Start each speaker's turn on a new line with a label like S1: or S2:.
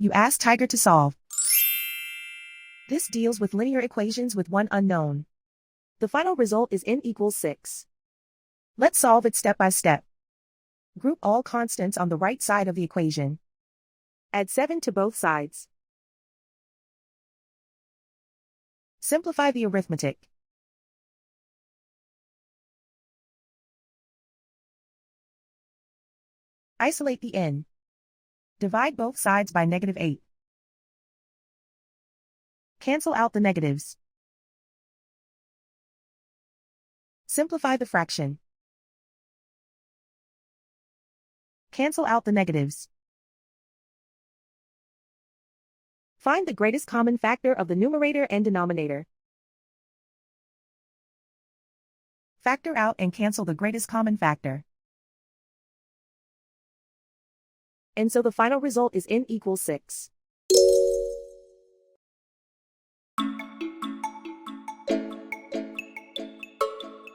S1: You ask Tiger to solve. This deals with linear equations with one unknown. The final result is n equals 6. Let's solve it step by step. Group all constants on the right side of the equation. Add 7 to both sides. Simplify the arithmetic. Isolate the n. Divide both sides by -8. Cancel out the negatives. Simplify the fraction. Cancel out the negatives. Find the greatest common factor of the numerator and denominator. Factor out and cancel the greatest common factor. And so the final result is n equals 6.